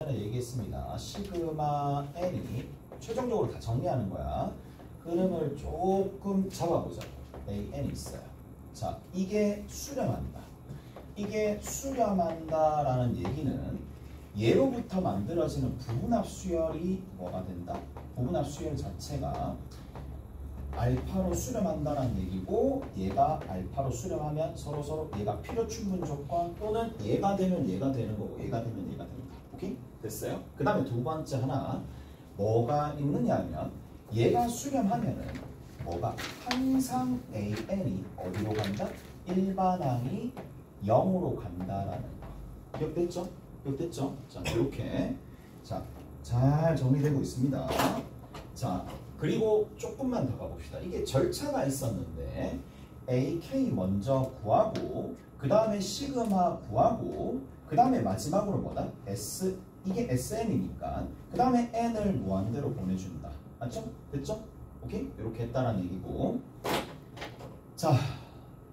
얘기했습니다. 시그마 n이 최종적으로 다 정리하는 거야. 흐름을 조금 잡아보자. AN이 있어요. 자, 이게 수렴한다. 이게 수렴한다라는 얘기는 얘로부터 만들어지는 부분합 수열이 뭐가 된다? 부분합 수열 자체가 알파로 수렴한다라는 얘기고, 얘가 알파로 수렴하면 서로 얘가 필요 충분 조건 또는 얘가 되면 얘가 되는 거고, 얘가 되면 얘가 된다. 오케이? 됐어요? 그 다음에 두 번째 하나 뭐가 있느냐 하면 얘가 수렴하면은 뭐가 항상 AN이 어디로 간다? 일반항이 0으로 간다라는 거. 기억됐죠? 기억됐죠? 자, 이렇게 자, 잘 정리되고 있습니다. 자, 그리고 조금만 더 가봅시다. 이게 절차가 있었는데 AK 먼저 구하고 그 다음에 시그마 구하고 그 다음에 마지막으로 뭐다? S, 이게 SN이니까 그 다음에 N을 무한대로 보내준다. 맞죠? 됐죠? 오케이? 이렇게 했다는 얘기고, 자,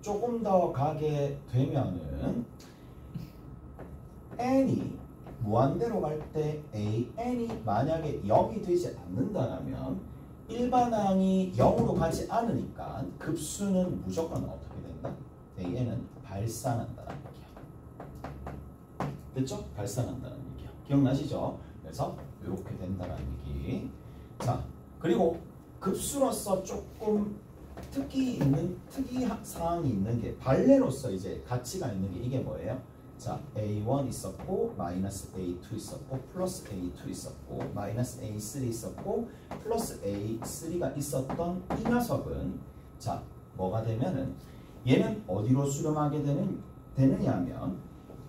조금 더 가게 되면은 N이 무한대로 갈 때 AN이 만약에 0이 되지 않는다면 일반항이 0으로 가지 않으니까 급수는 무조건 어떻게 된다? AN은 발산한다는 얘기야. 됐죠? 발산한다는 얘기야. 기억나시죠? 그래서 이렇게 된다는 얘기. 자, 그리고 급수로서 조금 특이 사항이 있는 게 발레로서 이제 가치가 있는 게 이게 뭐예요? 자, A1 있었고 마이너스 A2 있었고 플러스 A2 있었고 마이너스 A3 있었고 플러스 A3가 있었던 이 녀석은 자, 뭐가 되면은 얘는 어디로 수렴하게 되느냐 하면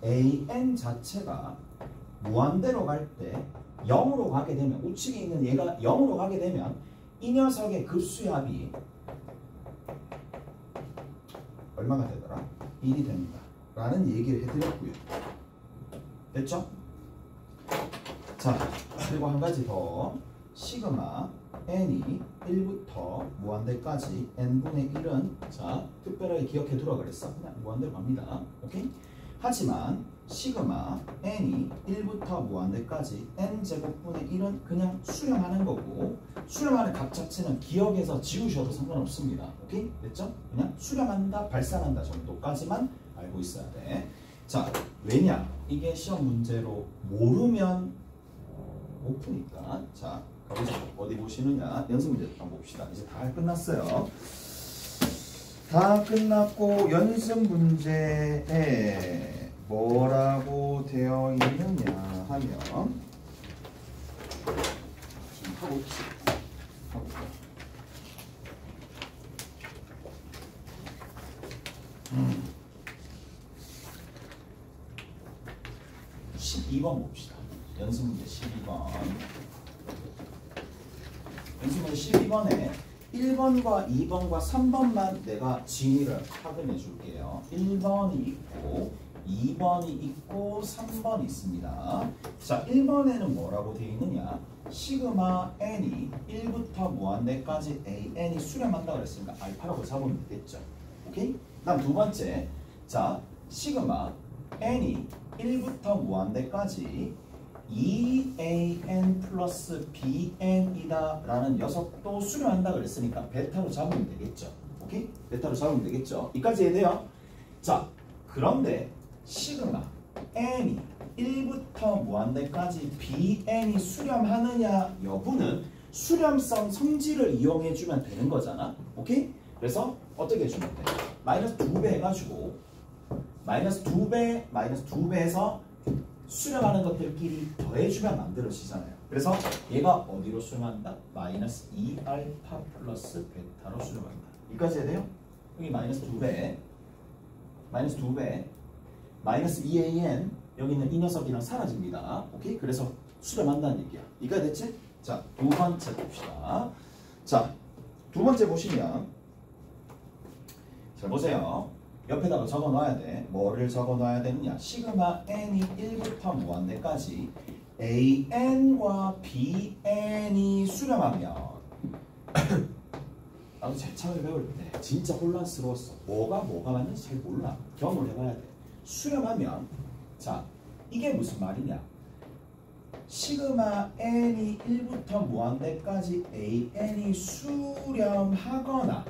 AN 자체가 무한대로 갈 때 0으로 가게 되면, 우측에 있는 얘가 0으로 가게 되면 이 녀석의 급수합이 얼마가 되더라? 1이 된다 라는 얘기를 해드렸고요. 됐죠? 자, 그리고 한 가지 더. 시그마 n이 1부터 무한대까지 n분의 1은 자, 특별하게 기억해 두라 그랬어. 그냥 무한대로 갑니다. 오케이? 하지만 시그마 n이 1부터 무한대까지 n제곱분의 1은 그냥 수렴하는 거고, 수렴하는 값 자체는 기억해서 지우셔도 상관없습니다. 오케이? 됐죠? 그냥 수렴한다, 발산한다 정도까지만 알고 있어야 돼. 자, 왜냐? 이게 시험 문제로 모르면 못 푸니까. 자, 가보자. 어디 보시느냐? 연습 문제 한번 봅시다. 이제 다 끝났어요. 다 끝났고 연습 문제에 뭐라고 되어 있느냐 하면 좀 하고 있지. 하고 있어. 12번 봅시다. 연습 문제 12번. 연습 문제 12번에 1번과 2번과 3번만 내가 진위를 확인해 줄게요. 1번이 있고 2번이 있고 3번이 있습니다. 자, 1번에는 뭐라고 되어 있느냐? 시그마 n이 1부터 무한대까지 AN이 수렴한다고 그랬으니까 알파라고 잡으면 되겠죠. 오케이? 다음 두 번째. 자, 시그마 n이 1부터 무한대까지 2an 플러스 bn이다 라는 녀석도 수렴한다 그랬으니까 베타로 잡으면 되겠죠. 오케이? 베타로 잡으면 되겠죠. 이까지 해야 돼요. 자, 그런데 시그마 n이 1부터 무한대까지 bn이 수렴하느냐 여부는 수렴성 성질을 이용해 주면 되는 거잖아. 오케이? 그래서 어떻게 해주면 돼? 마이너스 2배 해가지고 마이너스 2배에서 수렴하는 것들끼리 더해주면 만들어지잖아요. 그래서 얘가 어디로 수렴한다? 마이너스 2알파 플러스 베타로 수렴한다. 여기까지 해야 돼요? 여기 마이너스 2배 마이너스 2배 마이너스 2an 여기 있는 이 녀석이랑 사라집니다. 오케이? 그래서 수렴한다는 얘기야. 이해가 됐지? 자, 두 번째 봅시다. 자, 두 번째 보시면 잘 보세요. 옆에다가 적어 놔야 돼. 뭐를 적어 놔야 되느냐? 시그마 n이 1부터 무한대까지 an과 bn이 수렴하면 나도 제창을 배울 때 진짜 혼란스러웠어. 뭐가 맞는지 잘 몰라. 경험을 해봐야 돼. 수렴하면 자, 이게 무슨 말이냐? 시그마 n이 1부터 무한대까지 an이 수렴하거나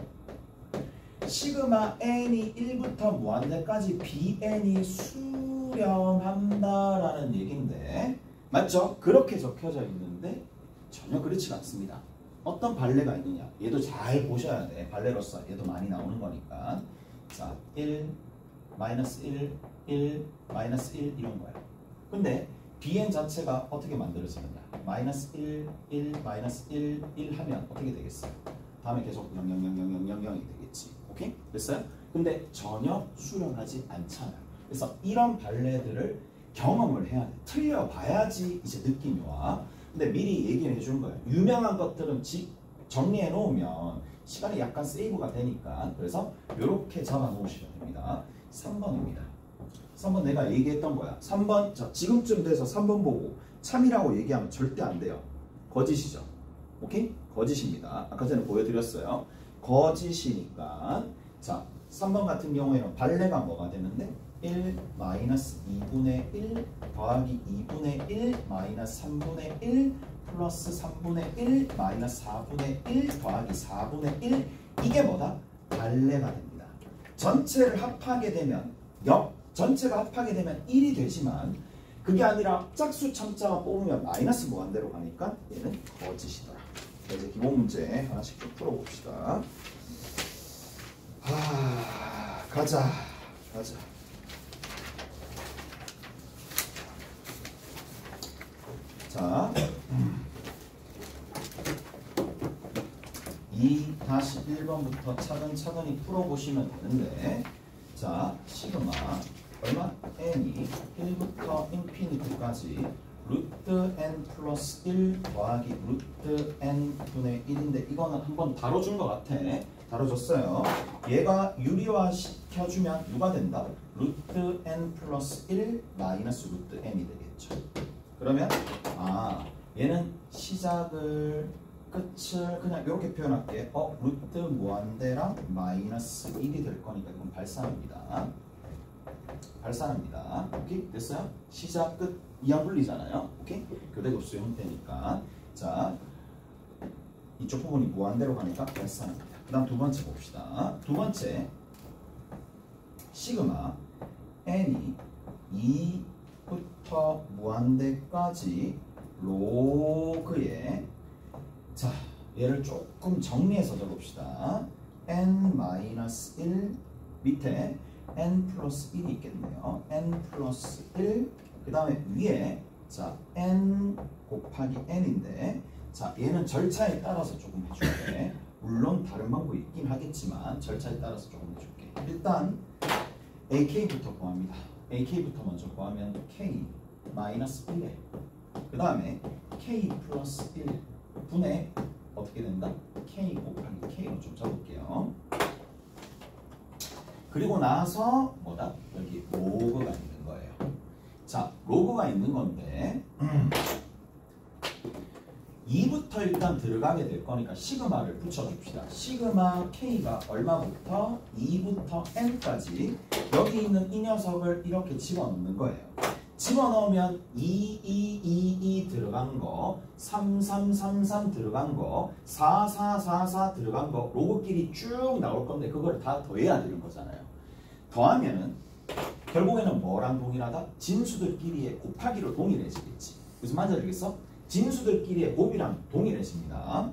시그마 n이 1부터 무한대까지 bn이 수렴한다라는 얘기인데 맞죠? 그렇게 적혀져 있는데 전혀 그렇지가 않습니다. 어떤 발레가 있느냐? 얘도 잘 보셔야 돼. 발레로서 얘도 많이 나오는 거니까. 자, 1, 마이너스 1, 1, 마이너스 1 이런 거야. 근데 bn 자체가 어떻게 만들어지느냐? 마이너스 1, 1, 마이너스 1, 1 하면 어떻게 되겠어요? 다음에 계속 0, 0, 0, 0, 0, 0, 0이 되겠지. 오케이? 됐어요? 근데 전혀 수렴하지 않잖아요. 그래서 이런 발레들을 경험을 해야 돼. 틀려봐야지 이제 느낌이 와. 근데 미리 얘기를 해주는 거예요. 유명한 것들은 정리해 놓으면 시간이 약간 세이브가 되니까 그래서 이렇게 잡아 놓으시면 됩니다. 3번입니다. 3번 내가 얘기했던 거야. 3번 자 지금쯤 돼서 3번 보고 참이라고 얘기하면 절대 안 돼요. 거짓이죠. 오케이? 거짓입니다. 아까 전에 보여드렸어요. 거짓이니까 자 3번 같은 경우에는 발레가 뭐가 되는데 1 마이너스 2분의 1 더하기 2분의 1 마이너스 3분의 1 플러스 3분의 1 마이너스 4분의 1 더하기 4분의 1 이게 뭐다? 발레가 됩니다. 전체를 합하게 되면 전체가 합하게 되면 1이 되지만 그게 아니라 짝수 참자가 뽑으면 마이너스 무한대로 가니까 얘는 거짓이더라. 이제 기본 문제 하나씩 좀 풀어봅시다. 가자. 자, 2-1번부터 차근차근히 풀어보시면 되는데 자, 시그마 얼마? n이 1부터 인피니트까지 루트 n 플러스 1 더하기 루트 n 분의 1인데 이거는 한번 다뤄준 것 같아. 다뤄줬어요. 얘가 유리화 시켜주면 누가 된다? 루트 n 플러스 1 마이너스 루트 n이 되겠죠. 그러면 얘는 시작을 끝을 그냥 이렇게 표현할게. 루트 무한대랑 마이너스 1이 될 거니까 이건 발산합니다. 오케이? 됐어요? 시작 끝 이항분리잖아요. 오케이? 교대급수 형태니까. 자, 이쪽 부분이 무한대로 가니까 발산합니다. 그 다음 두 번째 봅시다. 두 번째 시그마 n이 2부터 무한대까지 로그에 자 얘를 조금 정리해서 적읍시다. n-1 밑에 n 플러스 1이 있겠네요. n 플러스 1 그 다음에 위에 자 n 곱하기 n인데 자 얘는 절차에 따라서 조금 해줄게. 물론 다른 방법이 있긴 하겠지만 절차에 따라서 조금 해줄게. 일단 ak부터 구합니다. ak부터 먼저 구하면 k 마이너스 1에 그 다음에 k 플러스 1 분의 어떻게 된다? k 곱하기 k로 좀 적을게요. 그리고 나서 뭐다? 여기 로그가 있는 거예요. 자, 로그가 있는 건데 2부터 일단 들어가게 될 거니까 시그마를 붙여줍시다. 시그마 k가 얼마부터 2부터 n까지 여기 있는 이 녀석을 이렇게 집어넣는 거예요. 집어넣으면 2 들어간 거, 3 들어간 거, 4 들어간 거 로그끼리 쭉 나올 건데 그걸 다 더해야 되는 거잖아요. 더하면은 결국에는 뭐랑 동일하다? 진수들끼리의 곱하기로 동일해지겠지. 무슨 말인지 알겠어? 진수들끼리의 곱이랑 동일해집니다.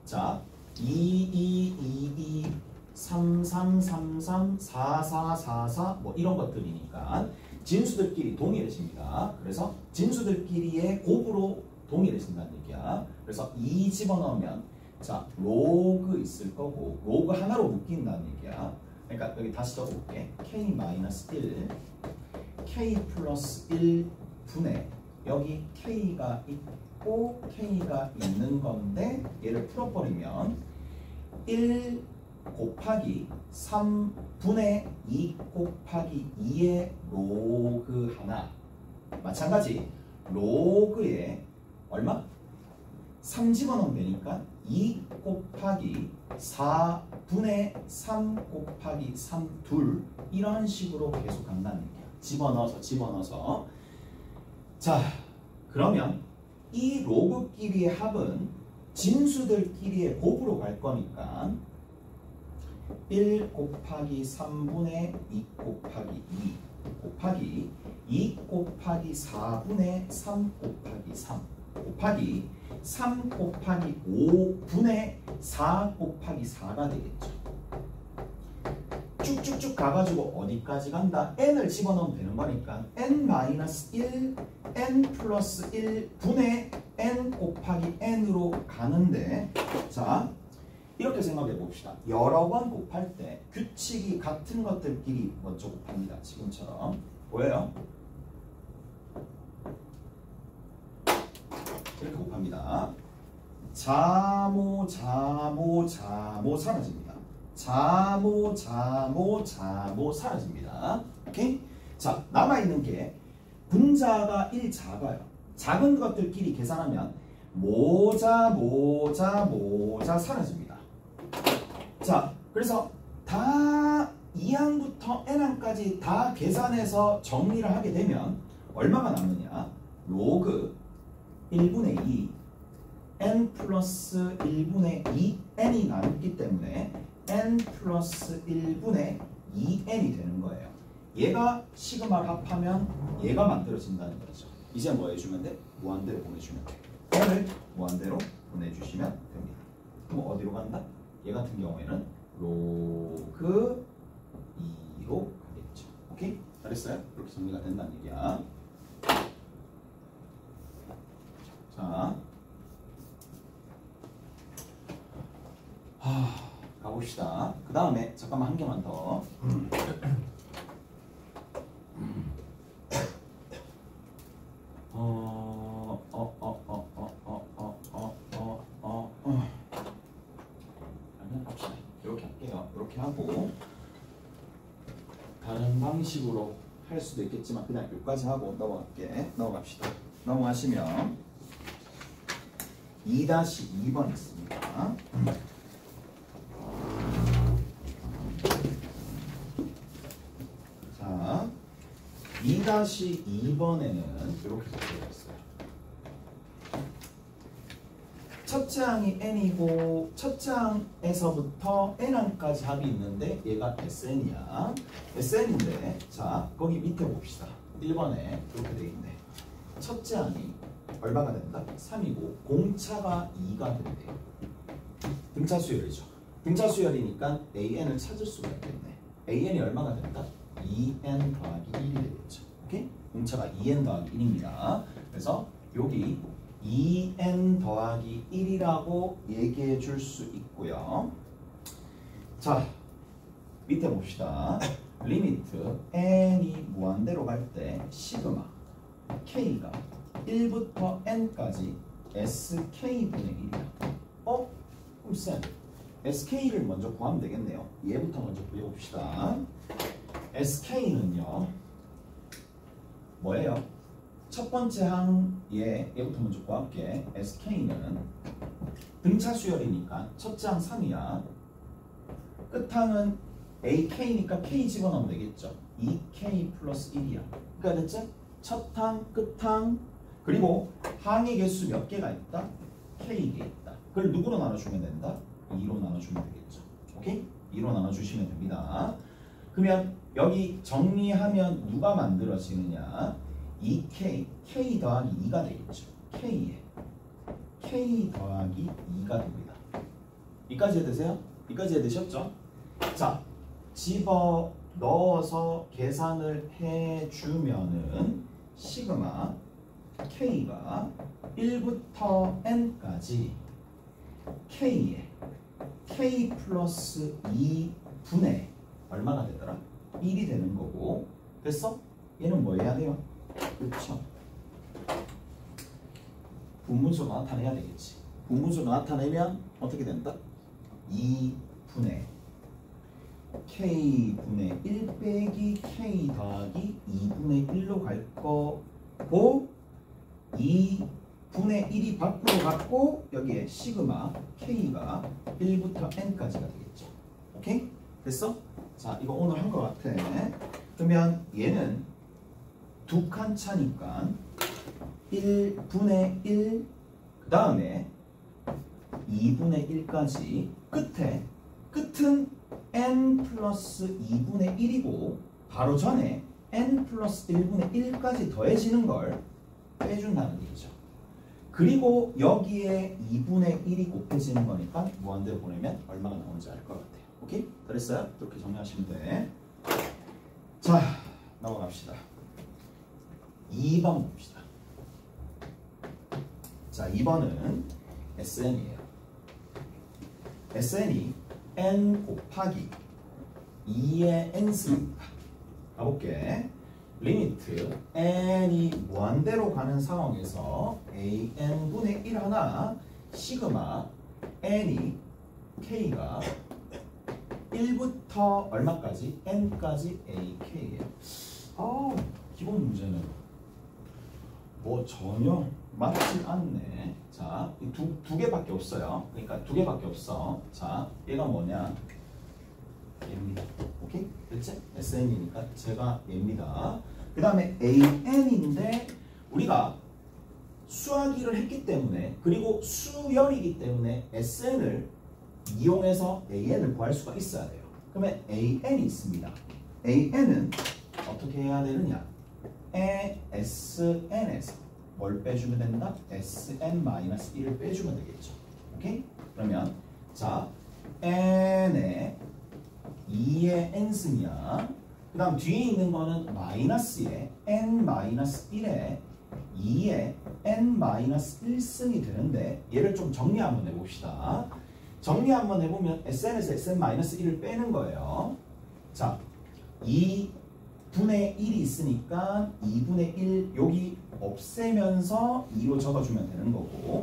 자, 2 3 4 뭐 이런 것들이니까 진수들끼리 동일해집니다. 그래서 진수들끼리의 곱으로 동일해진다는 얘기야. 그래서 2 집어넣으면 자 로그 있을 거고 로그 하나로 묶인다는 얘기야. 그러니까 여기 다시 적어볼게. k-1 k 플러스 1 분의 여기 k가 있고 k가 있는 건데 얘를 풀어버리면 1 곱하기 3분의 2 곱하기 2의 로그 하나 마찬가지 로그에 얼마? 3 집어넣으면 되니까 2 곱하기 4분의 3 곱하기 3 둘 이런 식으로 계속 간다는 얘기야. 집어넣어서 자 그러면 이 로그끼리의 합은 진수들끼리의 곱으로 갈 거니까 1 곱하기 3분의 2 곱하기 2 곱하기 2 곱하기 4분의 3 곱하기 3 곱하기 3 곱하기 5분의 4 곱하기 4가 되겠죠. 쭉쭉쭉 가가지고 어디까지 간다? n을 집어넣으면 되는 거니까 n-1, n 플러스 1분의 n 곱하기 n으로 가는데, 자 이렇게 생각해 봅시다. 여러 번 곱할 때 규칙이 같은 것들끼리 먼저 곱합니다. 지금처럼 보여요? 이렇게 곱합니다. 자모 자모 자모 사라집니다. 자모 자모 자모 사라집니다. 오케이? 자, 남아있는 게 분자가 1 작아요. 작은 것들끼리 계산하면 모자 모자 모자 사라집니다. 자, 그래서 다 2항부터 n항까지 다 계산해서 정리를 하게 되면 얼마가 남느냐? 로그 1분의 2 n 플러스 1분의 2n이 남기 때문에 n 플러스 1분의 2n이 되는 거예요. 얘가 시그마를 합하면 얘가 만들어진다는 거죠. 이제 뭐 해주면 돼? 무한대로 보내주면 돼. n을 무한대로 보내주시면 됩니다. 그럼 어디로 간다? 얘 같은 경우에는 로그 2로 가겠죠. 오케이? 잘했어요? 이렇게 정리가 된다는 얘기야. 자, 가봅시다. 그 다음에 잠깐만 한 개만 더. 이렇게 할게요. 이렇게 하고 다른 방식으로 할 수도 있겠지만 그냥 여기까지 하고 넘어갑시다. 넘어가시면 2-2번 있습니다. 자, 2-2번에는 이렇게 적혀져 있어요. 첫째 항이 n이고 첫째 항에서부터 n항까지 합이 있는데 얘가 sn이야. sn인데 자, 거기 밑에 봅시다. 1번에 이렇게 돼 있네. 첫째 항이 얼마가 된다? 3이고 공차가 2가 된대요. 등차 수열이죠. 등차 수열이니까 an을 찾을 수가 있겠네. an이 얼마가 된다? 2n 더하기 1이 되겠죠. 오케이? 공차가 2n 더하기 1입니다. 그래서 여기 2n 더하기 1이라고 얘기해 줄 수 있고요. 자, 밑에 봅시다. 리미트 n이 무한대로 갈 때 시그마 k가 1부터 n까지 sk분의 1이야. 그럼 쌤, sk를 먼저 구하면 되겠네요. 얘부터 먼저 구해봅시다. sk는요 뭐예요? 첫 번째 항에 얘부터 먼저 구할게. sk는 등차 수열이니까 첫째 항 3이야. 끝항은 ak니까 k 집어넣으면 되겠죠. 2k 플러스 1이야. 그러니까 됐지? 첫 항, 끝항, 그리고 항의 개수 몇 개가 있다? k개 있다. 그걸 누구로 나눠주면 된다? 2로 나눠주면 되겠죠. 오케이? 2로 나눠주시면 됩니다. 그러면 여기 정리하면 누가 만들어지느냐? 2k, k 더하기 2가 되겠죠. k에 k 더하기 2가 됩니다. 이까지 해되세요? 이까지 해되셨죠? 자, 집어 넣어서 계산을 해주면은 시그마 k가 1부터 n까지 k에 k 플러스 2분의 얼마가 되더라? 1이 되는 거고. 됐어? 얘는 뭐 해야 돼요? 그렇죠. 분문수로 나타내야 되겠지. 분문수로 나타내면 어떻게 된다? 2분의 k분의 1 빼기 k 더하기 2분의 1로 갈 거고 2분의 1이 밖으로 갔고 여기에 시그마 k가 1부터 n까지가 되겠죠. 오케이? 됐어? 자, 이거 오늘 한 거 같아. 그러면 얘는 두 칸 차니까 1분의 1, 그 다음에 2분의 1까지 끝은 n 플러스 2분의 1이고 바로 전에 n 플러스 1분의 1까지 더해지는 걸 빼준다는 얘기죠. 그리고 여기에 2분의 1이 곱해지는 거니까 무한대로 보내면 얼마가 나오는지 알 것 같아요. 오케이? 됐어요? 이렇게 정리하시면 돼. 자, 넘어갑시다. 2번 봅시다. 자, 2번은 SN이에요. SN이 n 곱하기 2의 n승입니다. 가볼게. 리미트 n이 무한대로 가는 상황에서 an분의 1 하나 시그마 n이 k가 1부터 얼마까지? n까지 ak예요. 기본 문제는 뭐 전혀 맞지 않네. 자, 두 개밖에 없어요. 그러니까 두 개밖에 없어. 자, 얘가 뭐냐? 얘입니다. 오케이? 됐지? SN이니까 제가 얘입니다. 그 다음에 AN인데 우리가 수학이를 했기 때문에 그리고 수열이기 때문에 SN을 이용해서 AN을 구할 수가 있어야 돼요. 그러면 AN이 있습니다. AN은 어떻게 해야 되느냐? SN에서 뭘 빼주면 된다? SN-1을 빼주면 되겠죠. 오케이? 그러면 자, N의 2의 n승이야. 그 다음 뒤에 있는 거는 마이너스에 n-1에 2의 n-1승이 되는데 얘를 좀 정리 한번 해봅시다. 정리 한번 해보면 SN에서 SN-1을 빼는 거예요. 자, 2분의 1이 있으니까 2분의 1 여기 없애면서 2로 적어주면 되는 거고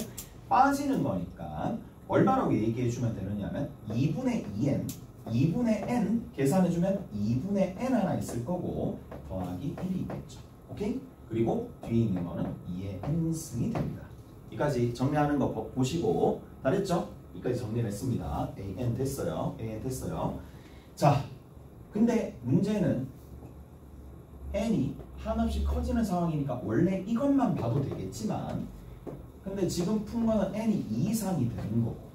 빠지는 거니까 얼마라고 얘기해주면 되느냐면 2분의 2분의 n 계산해주면 2분의 n 하나 있을 거고 더하기 1이 있겠죠. 오케이? 그리고 뒤에 있는 거는 2의 n승이 됩니다. 여기까지 정리하는 거 보시고 다 됐죠? 여기까지 정리를 했습니다. an 됐어요. an 됐어요. 자, 근데 문제는 n이 한없이 커지는 상황이니까 원래 이것만 봐도 되겠지만 근데 지금 푼 거는 n이 2 이상이 되는 거고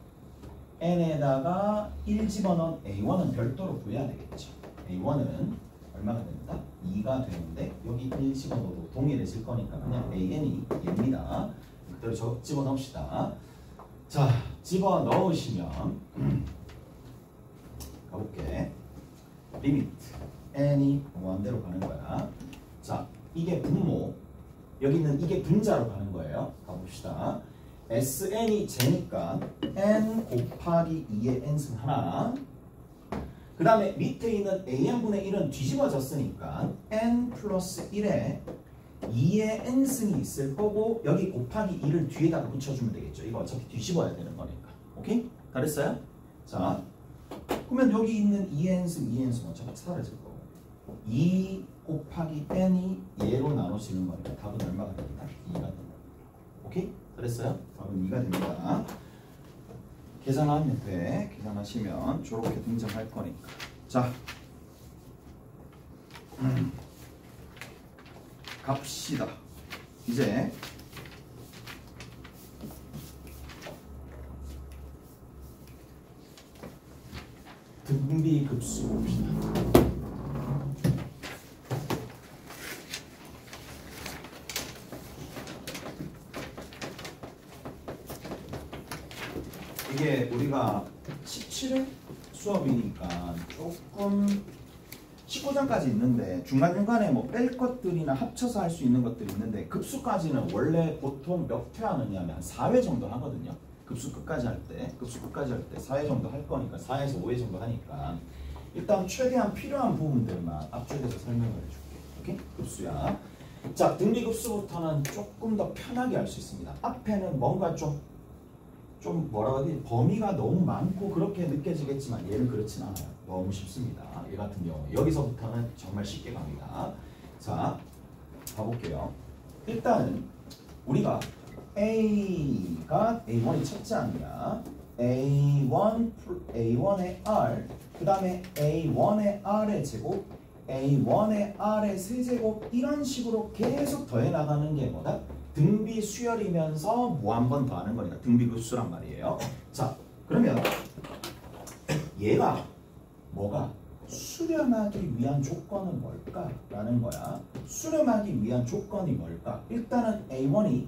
n에다가 1 집어넣은 a1은 별도로 구해야 되겠죠. a1은 얼마가 됩니다? 2가 되는데 여기 1 집어넣어도 동일해질 거니까 그냥 an이 얘입니다. 그대로 집어넣읍시다. 자, 집어넣으시면 가볼게. 리미트 n이 무한대로 가는 거야. 자, 이게 분모 여기는 이게 분자로 가는 거예요. 가봅시다. SN이 제니까 n 곱하기 2의 n승 하나. 그 다음에 밑에 있는 AN분의 1은 뒤집어졌으니까 n 플러스 1에 2의 n승이 있을 거고 여기 곱하기 2를 뒤에다가 붙여주면 되겠죠. 이거 어차피 뒤집어야 되는 거니까. 오케이? 다 됐어요? 자, 그러면 여기 있는 2의 n승, 2의 n승 어차피 사라질 거고 2 곱하기 n이 얘로 나눠지는 거니까 답은 얼마가 됩니다? 2가 됩니다. 오케이? 그랬어요? 답은 2가 됩니다. 계산하면 돼. 계산하시면 저렇게 등장할 거니까. 자, 갑시다. 이제 등비급수 봅시다. 이게 우리가 17회 수업이니까 조금 19장까지 있는데 중간중간에 뭐 뺄 것들이나 합쳐서 할 수 있는 것들이 있는데 급수까지는 원래 보통 몇 회 하느냐면 4회 정도 하거든요. 급수 끝까지 할 때 4회 정도 할 거니까 4에서 5회 정도 하니까 일단 최대한 필요한 부분들만 앞쪽에서 설명을 해줄게. 오케이? 급수야. 자, 등비급수부터는 조금 더 편하게 할 수 있습니다. 앞에는 뭔가 좀 뭐라고 해야 되지? 범위가 너무 많고 그렇게 느껴지겠지만 얘는 그렇진 않아요. 너무 쉽습니다. 얘 같은 경우 여기서부터는 정말 쉽게 갑니다. 자, 가볼게요. 일단은 우리가 A가 A1이 첫째 아니야. A1의 R 그 다음에 A1의 R의 제곱 A1의 R의 세제곱 이런 식으로 계속 더해 나가는 게 뭐다? 등비 수열이면서 뭐 한 번 더 하는 거니까 등비급수란 말이에요. 자, 그러면 얘가 뭐가 수렴하기 위한 조건은 뭘까? 라는 거야. 수렴하기 위한 조건이 뭘까? 일단은 A1이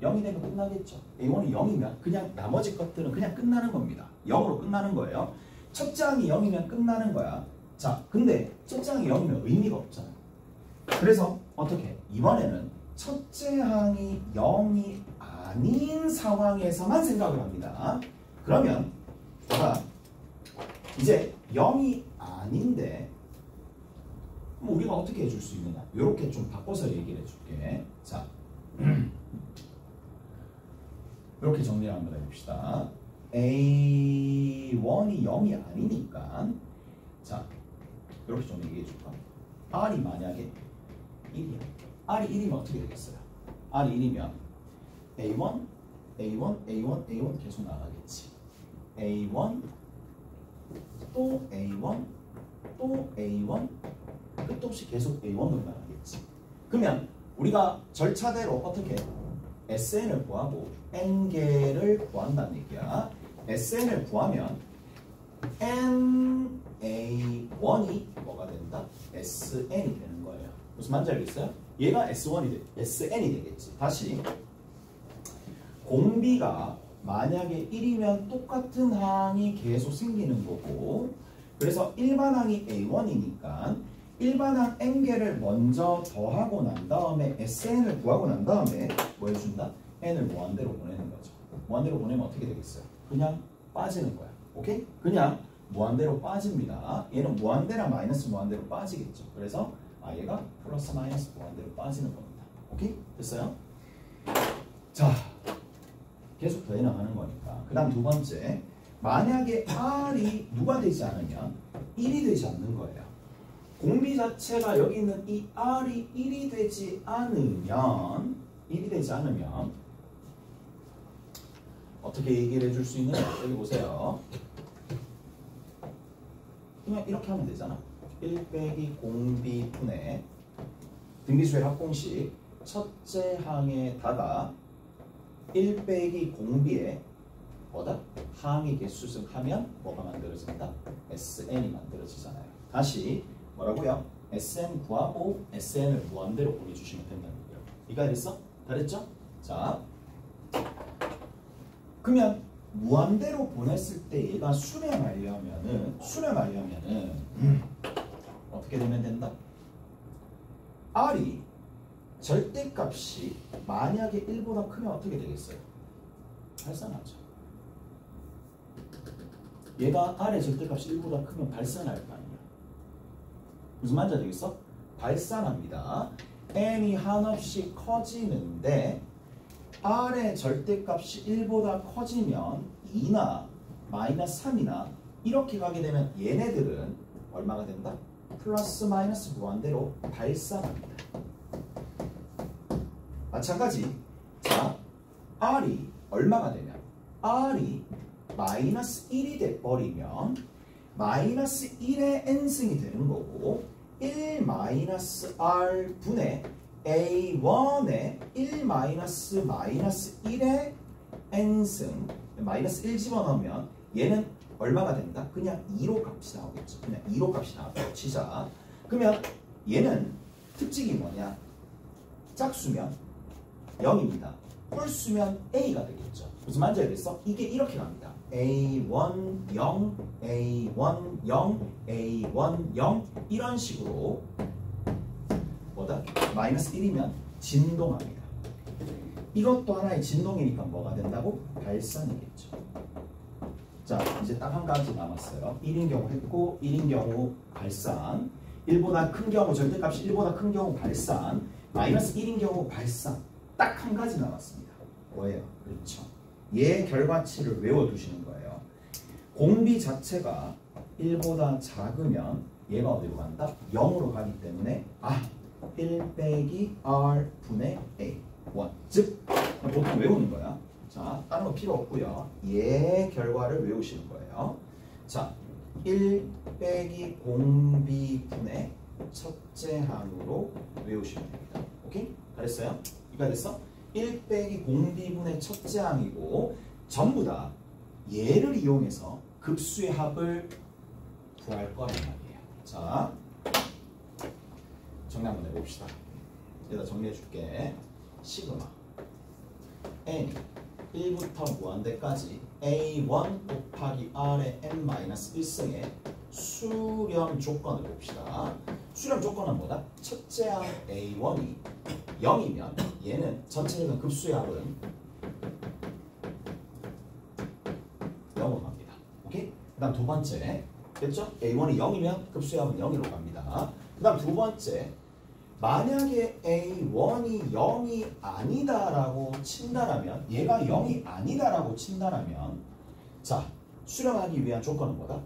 0이 되면 끝나겠죠. A1이 0이면 그냥 나머지 것들은 그냥 끝나는 겁니다. 0으로 끝나는 거예요. 첫째 항이 0이면 끝나는 거야. 자, 근데 첫째 항이 0이면 의미가 없잖아. 그래서 어떻게? 이번에는 첫째 항이 0이 아닌 상황에서만 생각을 합니다. 그러면 자, 이제 0이 아닌데 그럼 우리가 어떻게 해줄 수 있느냐? 이렇게 좀 바꿔서 얘기를 해줄게. 자, 이렇게 정리를 한번 해봅시다. A1이 0이 아니니까 자, 이렇게 좀 얘기해줄까? R이 만약에 1이야. R이 1이면 어떻게 되겠어요? R이 1이면 A1, A1, A1, A1 계속 나가겠지. A1, 또 A1, 또 A1, 끝도 없이 계속 A1으로 나가겠지. 그러면 우리가 절차대로 어떻게 SN을 구하고 N개를 구한다는 얘기야. SN을 구하면 NA1이 뭐가 된다? SN이 되는 거예요. 무슨 말인지 알겠어요? 얘가 SN이 되겠지. 다시 공비가 만약에 1이면 똑같은 항이 계속 생기는 거고, 그래서 일반항이 A1이니까 일반항 N개를 먼저 더하고 난 다음에 SN을 구하고 난 다음에 뭐 해준다? N을 무한대로 보내는 거죠. 무한대로 보내면 어떻게 되겠어요? 그냥 빠지는 거야. 오케이? 그냥 무한대로 빠집니다. 얘는 무한대랑 마이너스 무한대로 빠지겠죠. 그래서 얘가 플러스 마이너스 무한대로 빠지는 겁니다. 오케이? 됐어요? 자, 계속 더해 나가는 거니까. 그 다음 두 번째, 만약에 R이 누가 되지 않으면 1이 되지 않는 거예요. 공비 자체가 여기 있는 이 R이 1이 되지 않으면 어떻게 얘기를 해줄 수 있느냐? 여기 보세요. 그냥 이렇게 하면 되잖아. 1 빼기 공비분의 등비수열 합공식 첫째 항에다가 1 빼기 공비에 뭐다? 항의 개수승 하면 뭐가 만들어진다? SN이 만들어지잖아요. 다시 뭐라고요? SN 구하고 SN을 무한대로 보내주시면 된다는 거예요. 이해가 됐어? 잘했죠? 자, 그러면 무한대로 보냈을 때 얘가 수렴하려면은 어떻게 되면 된다? R이 절대값이 만약에 1보다 크면 어떻게 되겠어요? 발산하죠. 얘가 R의 절대값이 1보다 크면 발산할 거 아니야. 무슨 말인지 알겠어? 발산합니다. N이 한없이 커지는데 R의 절대값이 1보다 커지면 2나 마이너스 3이나 이렇게 가게 되면 얘네들은 얼마가 된다? 플러스 마이너스 무한대로 발산합니다. 마찬가지. 자, R이 얼마가 되면 R이 마이너스 1이 돼버리면 마이너스 1의 n승이 되는 거고 1 마이너스 R 분의 A1의 1 마이너스 마이너스 1의 n승 마이너스 1 집어넣으면 얘는 얼마가 된다? 그냥 2로 값이 나오겠죠. 그냥 2로 값이 나와요. 치자. 그러면 얘는 특징이 뭐냐? 짝수면 0입니다. 홀수면 A가 되겠죠. 무슨 말인지 알겠어? 이게 이렇게 갑니다. A1, 0, A1, 0, A1, 0 이런 식으로 뭐다? 마이너스 1이면 진동합니다. 이것도 하나의 진동이니까 뭐가 된다고? 발산이겠죠. 자, 이제 딱 한 가지 남았어요. 1인 경우 했고 1인 경우 발산 1보다 큰 경우 절대값이 1보다 큰 경우 발산 마이너스 1인 경우 발산 딱 한 가지 남았습니다. 뭐예요? 그렇죠. 얘 결과치를 외워두시는 거예요. 공비 자체가 1보다 작으면 얘가 어디로 간다? 0으로 가기 때문에 1 빼기 R 분의 A 1. 즉 보통 외우는 거야. 자, 다른 거 필요 없고요. 얘 결과를 외우시는 거예요. 자, 1 빼기 공비 분의 첫째 항으로 외우시면 됩니다. 오케이? 잘했어요? 이거 됐어? 1 빼기 공비분의 첫째 항이고 전부 다 얘를 이용해서 급수의 합을 구할 거란 말이에요. 자, 정리 한번 해봅시다. 여기다 정리해줄게. 시그마 n 1부터 무한대까지 a1 곱하기 r의 n-1승의 수렴 조건을 봅시다. 수렴 조건은 뭐다? 첫째 항 a1이 0이면 얘는 전체적인 급수의 합은 0으로 갑니다. 오케이? 그 다음 두 번째 됐죠? a1이 0이면 급수의 합은 0으로 갑니다. 그 다음 두 번째 만약에 a1이 0이 아니다라고 친다라면 얘가 0이 아니다라고 친다라면 자 수렴하기 위한 조건은 뭐다?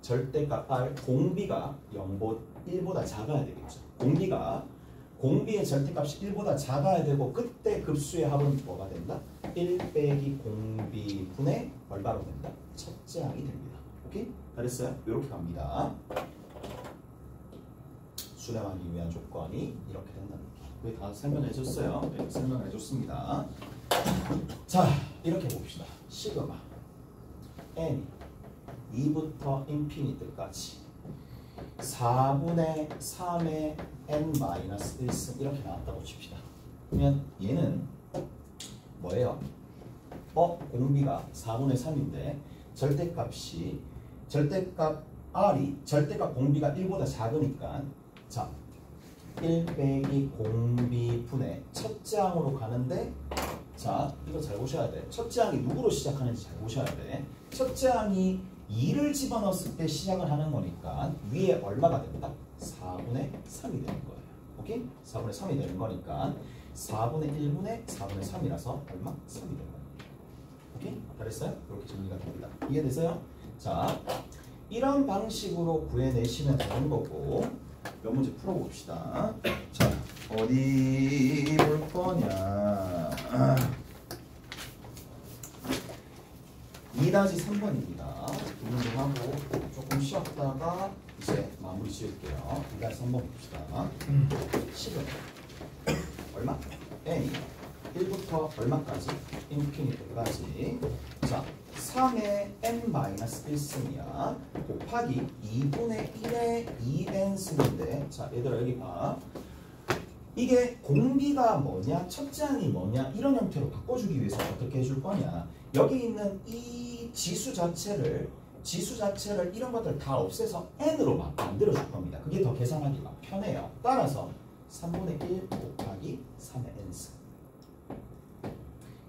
절대값 R 공비가 1보다 작아야 되겠죠. 공비의 절대값이 1보다 작아야 되고 그때 급수의 합은 뭐가 된다? 1 빼기 공비분의 얼마로 된다? 첫째 항이 됩니다. 오케이? 잘했어요? 이렇게 갑니다. 수렴하기 위한 조건이 이렇게 된다는 거죠. 우리 다 설명해 줬어요. 네, 설명해 줬습니다. 자, 이렇게 봅시다. 시그마 n 2부터 인피니트까지 4분의 3의 n-1승 이렇게 나왔다고 칩시다. 그러면 얘는 뭐예요? 공비가 4분의 3인데 절대값 R이 절대값 공비가 1보다 작으니까 자 1 빼기 공비분의 첫째 항으로 가는데 자 이거 잘 보셔야 돼. 첫째 항이 누구로 시작하는지 잘 보셔야 돼. 첫째 항이 2를 집어넣었을 때 시작을 하는 거니까 위에 얼마가 된다? 4분의 3이 되는 거예요. 오케이? 4분의 3이 되는 거니까 4분의 1분의 4분의 3이라서 얼마? 3이 되는 거예요. 오케이? 잘했어요? 이렇게 정리가 됩니다. 이해되세요? 자, 이런 방식으로 구해내시면 되는 거고 몇 문제 풀어봅시다. 자, 어디 볼 거냐? 2-3번입니다. 이 문제 하고 조금 쉬었다가 이제 마무리 지을게요. 2-3번 봅시다. 10은 얼마? n이 1부터 얼마까지? 인피니트까지. 자, 3의 n-1승이야. 곱하기 2분의 1의 2n승인데 자, 얘들아 여기 봐. 이게 공비가 뭐냐, 첫째 항이 뭐냐 이런 형태로 바꿔주기 위해서 어떻게 해줄 거냐. 여기 있는 이 지수 자체를 이런 것들 다 없애서 n으로 막 만들어줄 겁니다. 그게 더 계산하기가 편해요. 따라서 3분의 1 곱하기 3의 n승.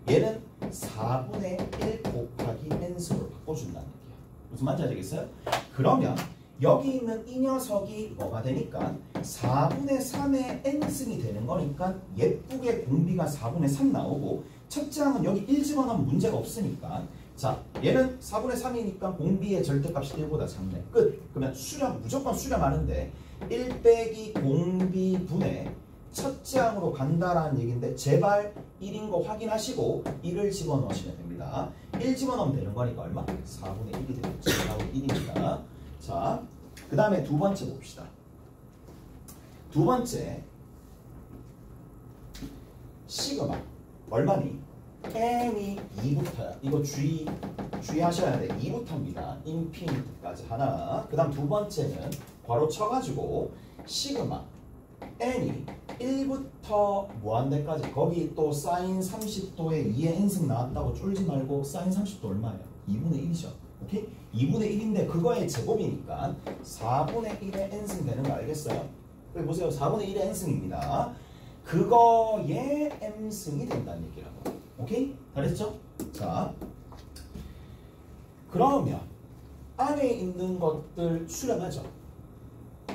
얘는 4분의 1 곱하기 n승으로 바꿔준다는 얘기야. 무슨 말인지 알겠어요? 그러면 여기 있는 이 녀석이 뭐가 되니까 4분의 3의 n승이 되는 거니까 예쁘게 공비가 4분의 3 나오고 첫째 항은 여기 1 집어넣으면 문제가 없으니까 자 얘는 4분의 3이니까 공비의 절대값이 1보다 작네. 끝. 그러면 무조건 수렴하는데 1 빼기 공비분의 첫째 항으로 간다라는 얘기인데 제발 1인 거 확인하시고 1을 집어넣으시면 됩니다. 1 집어넣으면 되는 거니까 얼마? 4분의 1이 되겠죠. 4분의 1입니다. 자, 그 다음에 두 번째 봅시다. 두 번째 시그마 얼마니? n이 2부터야. 이거 주의하셔야 돼. 2부터입니다. 인피니트까지 하나. 그 다음 두 번째는 괄호 쳐가지고 시그마 n이 1부터 무한대까지 거기 또 사인 30도에 2의 n승 나왔다고 쫄지 말고 사인 30도 얼마예요? 2분의 1이죠. 오케이? 2분의 1인데 그거의 제곱이니까 4분의 1의 n승 되는 거 알겠어요? 여기 보세요. 4분의 1의 n승입니다. 그거의 m승이 된다는 얘기라고. 오케이? 잘했죠? 자, 그러면 안에 있는 것들 수렴하죠.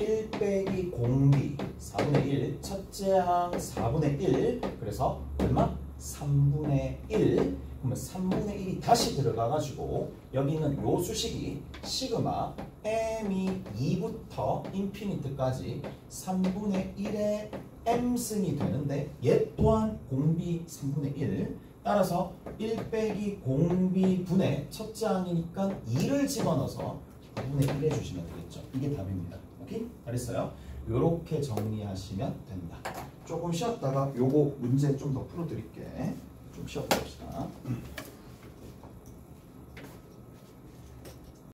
1 빼기 공비 4분의 1 첫째 항 4분의 1 그래서 얼마? 3분의 1 그러면 3분의 1이 다시 들어가가지고 여기 있는 요 수식이 시그마 m이 2부터 인피니트까지 3분의 1의 m승이 되는데 얘 또한 공비 3분의 1 따라서 1 빼기 공비분의 첫째 항이니까 2를 집어넣어서 9분의 1 해주시면 되겠죠. 이게 답입니다. 오케이? 잘했어요? 이렇게 정리하시면 됩니다. 조금 쉬었다가 요거 문제 좀 더 풀어드릴게. 좀 쉬었다 봅시다.